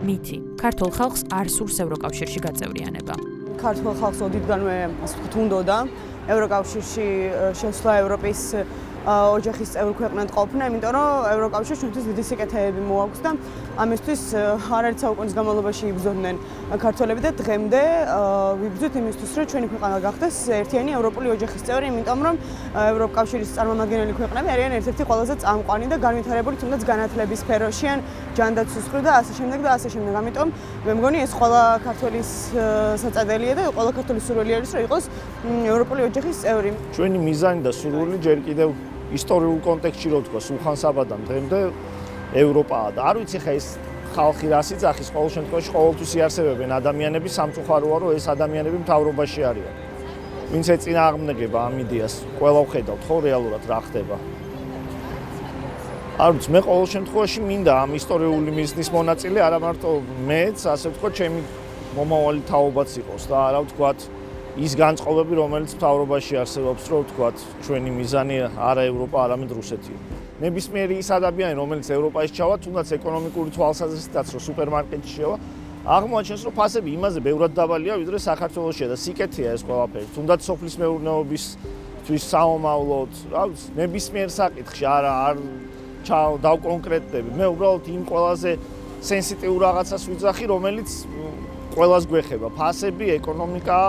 მითი. ქართულ ხალხს არ სურს ევროკავშირში გაწევრიანება. ქართულ ხალხს ოდითგანვე თუნდოდა ევროკავშირში შესვლა ევროპის ოჯახის წევრი ქვეყნად ყოფნა, იმიტომ რომ ევროკავშირს ჩვენთვის დიდი სიკეთეები მოაქვს და ამისთვის არაერთ საუკუნის განმავლობაში იბრძოდნენ ქართველები და დღემდე ვიბრძვით იმისთვის, რომ ჩვენი ქვეყანა გახდეს ერთიანი ევროპული ოჯახის წევრი, იმიტომ რომ ევროკავშირის წარმომადგენელი ქვეყნები არიან ერთ-ერთი ყველაზე წამყვანი და განვითარებული თუნდაც განათლების სფეროში ან ჯანდაცვის მხრივ და ასე შემდეგ და ასე შემდეგ. ამიტომ მე მგონი ეს ყველა ქართველის საწადელია და ყველა ქართველის სურვილი არის, რომ იყოს ევროპული ოჯახის წევრი. ჩვენი მიზანი და სურვილი ჯერ კიდევ ისტორიულ კონტექსტში რო თქვა სულხან საბადამ დღემდე ევროპაა და არ ვიცი ხა ეს ხალხი რას იძახის ყოველ შემთხვევაში ყოველთვის იარსებებენ ადამიანები სამწუხაროა რომ ეს ადამიანები მთავრობაში არიან ვინც ეწინააღმდეგება ამ იდეას ყველა ვხედავთ ხო რეალურად რა ხდება არ ვიცი მე ყოველ შემთხვევაში მინდა ამ ისტორიული მიზნის მონაწილე არა მარტო მეც ასე ვთქვათ ჩემი მომავალი თაობაც იყოს და არა ვთქვათ ის განწყობები, რომელიც მთავრობაში არსებობს, რომ ვთქვათ, ჩვენი მიზანი არა ევროპა, არამედ რუსეთია. ნებისმიერი ის ადამიანი, რომელიც ევროპაში ჩავა, თუნდაც ეკონომიკური თვალსაზრისითაც, რომ სუპერმარკეტში შევა, აღმოაჩენს, რომ ფასები იმაზე ბევრად დაბალია, ვიდრე საქართველოშია და სიკეთეა ეს ყველაფერი. თუნდაც სოფლის მეურნეობისთვის საომავლოდ, რა ვიცი, ნებისმიერ საკითხში არ დავკონკრეტდები. მე უბრალოდ იმ ყველაზე სენსიტიურ რაღაცას ვიძახი, რომელიც ყველას გვეხება. ფასები, ეკონომიკა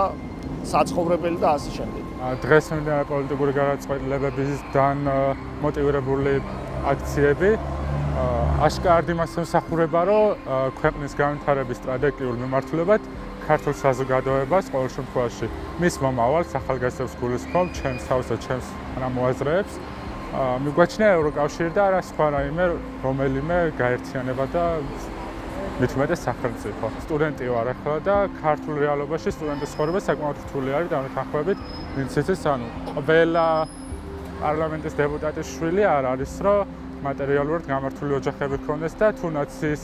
საცხოვრებელი და ასე შემდეგ. დღეს მიმდინარე პოლიტიკური გადაწყვეტილებებისგან მოტივირებული აქციები აშკარად იმას ემსახურება, რომ ქვეყნის განვითარების სტრატეგიულ მიმართულებად ქართულ საზოგადოებას ყოველ შემთხვევაში მის მომავალს ახალგაზრდებს გულისხმობ, ჩემს თავს და ჩემს მოაზრეებს მიგვაჩნია ევროკავშირი და არა სხვა რომელიმე გაერთიანება და მით უმეტეს სახელმწიფო. სტუდენტი ვარ ახლა და ქართულ რეალობაში სტუდენტის ცხოვრება საკმაოდ რთული არის დამეთანხმებით, ვინც იცის, ანუ ყველა პარლამენტის დეპუტატის შვილი არ არის, რომ მატერიალურად გამართული ოჯახები ჰქონდეს და თუნდაც ის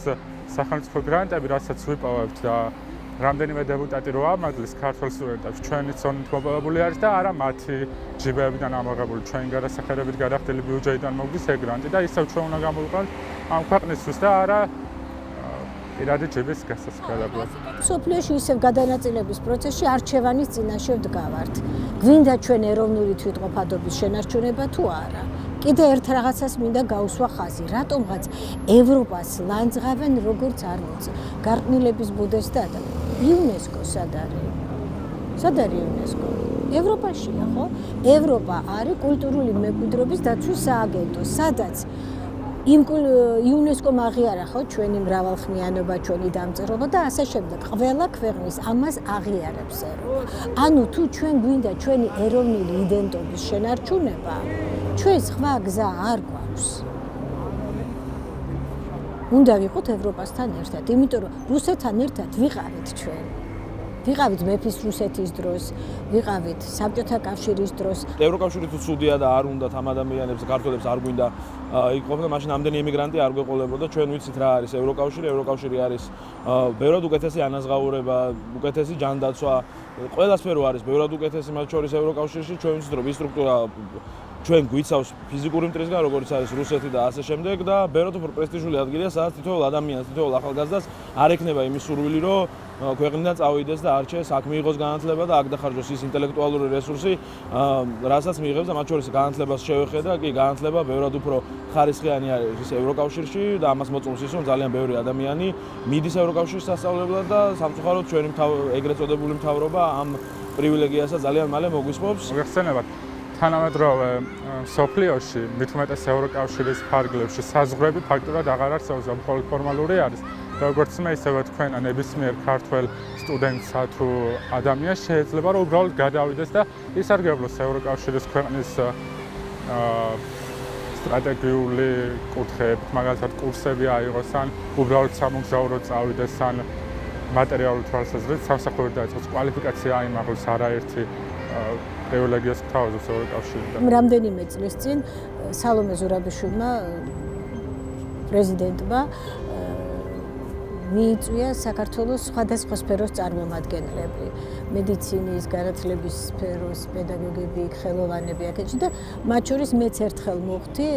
სახელმწიფო გრანტები, რასაც ვიპოვებთ და რამდენიმე დეპუტატი რო ამაგლის ქართულ სტუდენტებს, ჩვენი ცოდნით მოპოვებული არის და არა მათი ჯიბეებიდან ამოღებული ჩვენი გადასახადებით გადახდილი ბიუჯეტიდან მოგდის ეგ გრანტი და ისევ ჩვენ უნდა გამოვიყენოთ ამ ქვეყნისთვის და არა ირადი ჯიბის გასასწრებლად. სოფლიოში ისევ გადანაწილების პროცესში არჩევანის წინაშე ვდგავართ. გვინდა ჩვენ ეროვნული თვითყოფადობის შენარჩუნება თუ არა? კიდე ერთ რაღაცას მინდა გაუსვა ხაზი, რატომღაც ევროპას ლანძღავენ როგორც არ მოწ. გარყნილების ბუდეს და იუნესკო სად არის? სად არის იუნესკო? ევროპაშია, ხო? ევროპა არის კულტურული მემკვიდრეობის დაცვის სააგენტო, სადაც იმ იუნესკომ აღიარა ხო ჩვენი მრავალხმიანობა, ჩვენი დამწერლობა და ასე შემდეგ. ყველა ქვეყნის ამას აღიარებს ევროპა. ანუ თუ ჩვენ გვინდა ჩვენი ეროვნული იდენტობის შენარჩუნება, ჩვენ სხვა გზა არ გვაქვს. უნდა ვიყოთ ევროპასთან ერთად, იმიტომ რომ რუსეთთან ერთად ვიყავით ჩვენ. ვიყავით მეფის რუსეთის დროს, ვიყავით საბჭოთა კავშირის დროს. ევროკავშირი თუ ცუდია და არ უნდათ ამ ადამიანებს, ქართველებს არ გვინდა იქ ყოფნა, მაშინ ამდენი ემიგრანტი არ გვეყოლებოდა. ჩვენ ვიცით რა არის ევროკავშირი. ევროკავშირი არის ბევრად უკეთესი ანაზღაურება, უკეთესი ჯანდაცვა, ყველა სფერო არის ბევრად უკეთესი მათ შორის ევროკავშირში. ჩვენ ვიცით რომ ის სტრუქტურა ჩვენ გვიცავს ფიზიკური მტრისგან, როგორც არის რუსეთი და ასე შემდეგ და ბევრად უფრო პრესტიჟული ადგილია, სადაც თითოეულ ადამიანს, თითოეულ ახალგაზრდას არ ექნება იმის სურვილი, რომ ქვეყნიდან წავიდეს და არჩეს, აქ მიიღოს განათლება და აქ დახარჯოს ის ინტელექტუალური რესურსი, რასაც მიიღებს და მათ შორის განათლებას შევეხედა, კი განათლება ბევრად უფრო ხარისხიანი არის ის ევროკავშირში და ამას მოწმობს ის, რომ ძალიან ბევრი ადამიანი მიდის ევროკავშირის სასწავლებლად და სამწუხაროდ ჩვენი ეგრეთ წოდებული მთავრობა ამ პრივილეგიასაც ძალიან მალე მოგვისმობს. მოგეხსენებათ თანამედროვე სოფლიოში, მით უმეტეს ევროკავშირის ფარგლებში საზღვრები ფაქტურად აღარ არსებობს, მხოლოდ ფორმალური არის. როგორც მე ისევე თქვენ ნებისმიერ ქართველ სტუდენტსა თუ ადამიანს შეიძლება რომ უბრალოდ გადავიდეს და ისარგებლოს ევროკავშირის ქვეყნის სტრატეგიული კუთხეებით, მაგალითად კურსები აიღოს ან უბრალოდ სამოგზაურო წავიდეს ან მატერიალური თვალსაზრისით სამსახური დაიწყოს, კვალიფიკაცია აიმაღლოს არაერთი პრივილეგიას გთავაზობს ევროკავშირი. რამდენიმე წლის წინ სალომე ზურაბიშვილმა პრეზიდენტმა მიიწვია საქართველოს სხვადასხვა სფეროს წარმომადგენლები, მედიცინის, განათლების სფეროს, პედაგოგები, ხელოვანები აქეთში და მათ შორის მეც ერთხელ მოხდი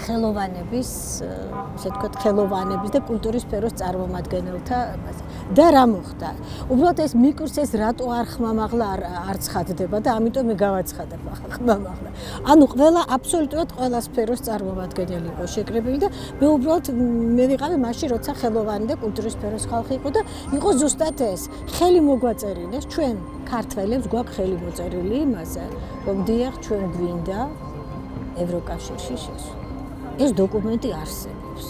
ხელოვანების, ესე ვთქვათ, ხელოვანების და კულტურის სფეროს წარმომადგენელთა და რა მოხდა? უბრალოდ ეს მიკურს ეს რატო არ ხმამაღლა არ ცხადდება და ამიტომ მე გავაცხადებ ახლა ხმამაღლა. ანუ ყველა აბსოლუტურად ყველა სფეროს წარმომადგენელი იყო შეკრებილი და მე უბრალოდ მე ვიყავი მაშინ როცა ხელოვანი და კულტურის სფეროს ხალხი იყო და იყო ზუსტად ეს ხელი მოგვაწერილეს ჩვენ ქართველებს გვაქვს ხელი მოწერილი იმაზე რომ დიახ ჩვენ გვინდა ევროკავშირში შესვლა. ეს დოკუმენტი არსებობს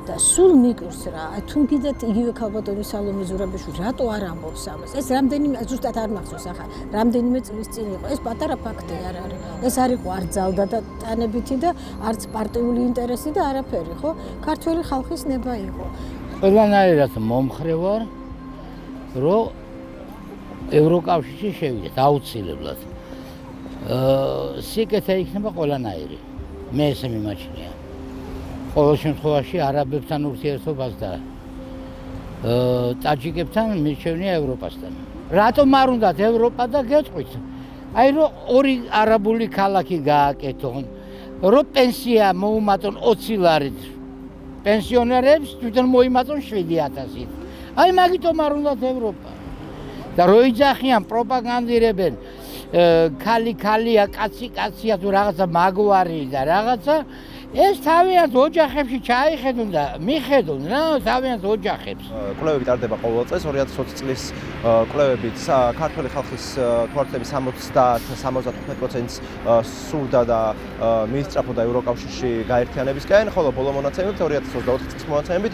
და სულ მიკურს რა, თუ კიდეთ იგივე ქალბატონი სალომე ზურაბიშვილი რატო არ ამბობს ამას? ეს რამდენიმე ზუსტად არ მახსოვს ახლა, რამდენიმე წლის წინ იყო. ეს პატარა ფაქტი არ არის. ეს არ იყო არ ძალდა და ტანებითი და არც პარტიული ინტერესი და არაფერი, ხო? ქართველი ხალხის ნება იყო. ყველანაირად მომხრე ვარ, რომ ევროკავშირში შევიდეთ აუცილებლად. სიკეთე იქნება ყველანაირი. მე ესე მიმაჩნია. ყოველ შემთხვევაში არაბებთან ურთიერთობას და ტაჯიკებთან მირჩევნია ევროპასთან. რატომ არ უნდათ ევროპა და გეტყვით? აი რომ ორი არაბული ქალაქი გააკეთონ, რომ პენსია მოუმატონ 20 ლარით. პენსიონერებს თვითონ მოიმატონ 7,000-ით. აი მაგიტომ არ უნდათ ევროპა. და რო იძახიან პროპაგანდირებენ ქალი-ქალია, კაცი-კაცია თუ რაღაცა მაგვარი და რაღაცა ეს თავიანთ ოჯახებში ჩაიხედონ და მიხედონ რა თავიანთ ოჯახებს. კვლევები ტარდება ყოველ წელს 2020 წლის კვლევებით ქართველი ხალხის თვალწინების 70-75%-ს სურდა და მიისწრაფოდა ევროკავშირში გაერთიანებისკენ, ხოლო ბოლო მონაცემებით 2024 წლის მონაცემებით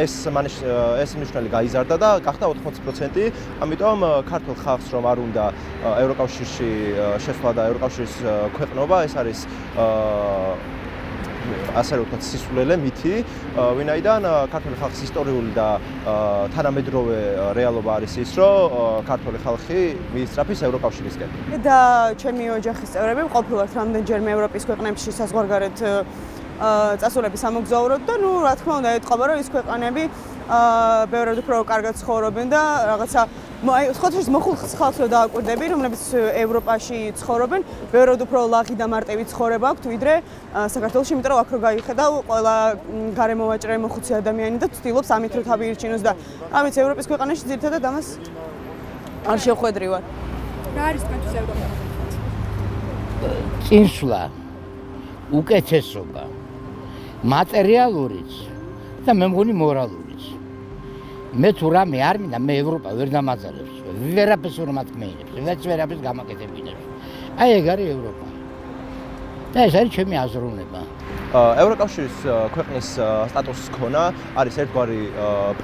ეს მნიშვნელი გაიზარდა და გახდა 80%. ამიტომ ქართულ ხალხს რომ არ უნდა ევროკავშირში შესვლა და ევროკავშირის ქვეყნობა, ეს არის ასე რომ ვთქვათ, სისულელე მითი, ვინაიდან ქართული ხალხის ისტორიული და თანამედროვე რეალობა არის ის, რომ ქართული ხალხი მიისწრაფის ევროკავშირისკენ. და ჩემი ოჯახის წევრები ყოფილად რამდენჯერმე ევროპის ქვეყნებში საზღვარგარეთ წასულების ამოგზაუროთ და რა თქმა უნდა ეთყობა რომ ის ქვეყანები ბევრად უფრო კარგად ცხოვრობენ და რაღაცა სხვადასხვა მოხუცი ხალხს რო დააკვირდები, რომლებიც ევროპაში ცხოვრობენ, ბევრად უფრო ლაღი და მარტივი ცხოვრება აქვთ ვიდრე საქართველოში, იმიტომ რომ აქ რო გაიხედავ, ყველა გარემოვაჭრე მოხუცი ადამიანი და ცდილობს ამით რო თავი ირჩინოს და ამით ევროპის ქვეყანაში ძირითადად ამას არ შეხვედრივარ. რა არის თქვენთვის ევროპა? წინსვლა, უკეთესობა, მატერიალურიც და მე მგონი მორალურიც. მე თუ რამე არ მინდა, მე ევროპა ვერ დამაძალებს, ვერაფერს ვერ მათქმეინებს, ვერაფერს გამაკეთებინებს. აი ეგ არის ევროპა. და ეს არის ჩემი აზროვნება. ევროკავშირის ქვეყნის სტატუსის ქონა არის ერთგვარი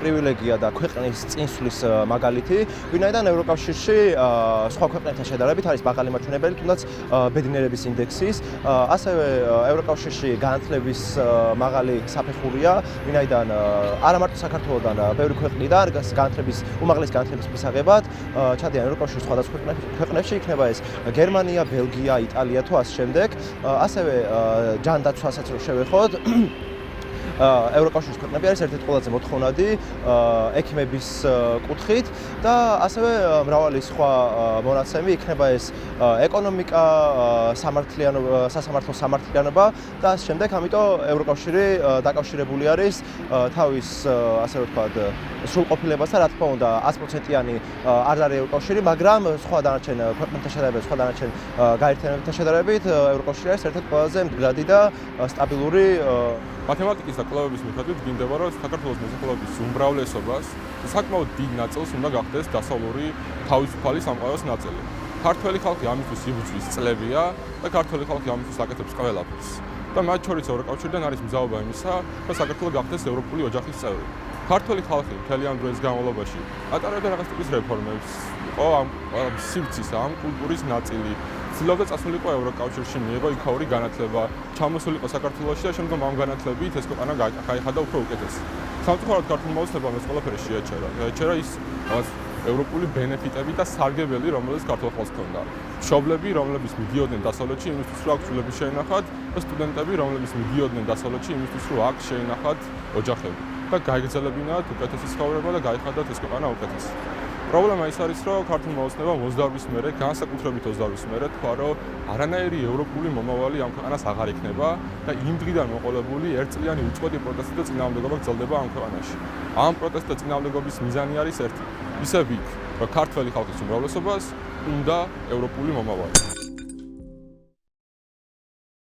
პრივილეგია და ქვეყნის წინსვლის მაგალითი, ვინაიდან ევროკავშირში სხვა ქვეყნებთან შედარებით არის მაღალი მაჩვენებელი, თუნდაც ბედნიერების ინდექსის, ასევე ევროკავშირში განათლების მაღალი საფეხურია, ვინაიდან არა მარტო საქართველოდან, ბევრი ქვეყნიდან განათლების უმაღლესი განათლების მისაღებად ჩადიან ევროკავშირის სხვადასხვა ქვეყნებში, იქნება ეს გერმანია, ბელგია, იტალია თუ ასე შემდეგ, ასევე ჯანდაცვასაც შევეხოთ ევროკავშირის ქვეყნები არის ერთ-ერთი ყველაზე მოთხოვნადი ექიმების კუთხით და ასევე მრავალი სხვა მონაცემი იქნება ეს ეკონომიკა, სასამართლო სამართლიანობა და ასე შემდეგ, ამიტომ ევროკავშირი დაკავშირებული არის თავის ასე ვთქვათ სრულყოფილებასთან, რა თქმა უნდა 100%-იანი არ არის ევროკავშირი, მაგრამ სხვა დანარჩენ ქვეყნებთან შედარებით, სხვა დანარჩენ გაერთიანებებთან შედარებით ევროკავშირი არის ერთ-ერთი ყველაზე მდგრადი და სტაბილური მათემატიკის და კვლევების მიხედვით გინდება, რომ საქართველოს მოსახლეობის უმრავლესობას საკმაოდ დიდ ნაწილს უნდა გახდეს დასავლური თავისუფალი სამყაროს ნაწილი. ქართველი ხალხი ამისთვის იბრძვის წლებია და ქართველი ხალხი ამისთვის აკეთებს ყველაფერს. და მათ შორის ევროკავშირიდან არის მზაობა იმისა, რომ საქართველო გახდეს ევროპული ოჯახის წევრი. ქართველი ხალხი მთელი ამ დროის განმავლობაში ატარებდა რაღაც ტიპის რეფორმებს, იყო ამ სივრცის, ამ კულტურის ნაწილი. ცდილობდა წასულიყო ევროკავშირში, მიიღო იქაური განათლება, ჩამოსულიყო საქართველოში და შემდგომ ამ განათლებით ეს ქვეყანა გაიხადა უფრო უკეთესი. სამწუხაროდ ქართულ მოსახლეობამ ეს ყველაფერი შეაჩერა. შეაჩერა ის ევროპული ბენეფიტები და სარგებელი, რომელიც ქართულ ხალხს ჰქონდა. მშობლები, რომლებიც მიდიოდნენ დასავლეთში, იმისთვის რომ აქ შვილები შეენახათ, და სტუდენტები, რომლებიც მიდიოდნენ დასავლეთში, იმისთვის რომ აქ შეენახათ ოჯახები და გაიგრძელებინათ უკეთესი ცხოვრება და გაიხადათ ეს ქვეყანა უკეთესი. პრობლემა ის არის, რომ ქართულმა ოცნებამ 28-ის მერე, განსაკუთრებით 28-ის მერე თქვა, რომ არანაირი ევროპული მომავალი ამ ქვეყანას აღარ იქნება და იმ დღიდან მოყოლებული ერთწლიანი უწყვეტი პროტესტი და წინააღმდეგობა გრძელდება ამ ქვეყანაში. ამ პროტესტ და წინააღმდეგობის მიზანი არის ერთი. ისე ვიქ, რომ ქართველი ხალხის უმრავლესობას უნდა ევროპული მომავალი.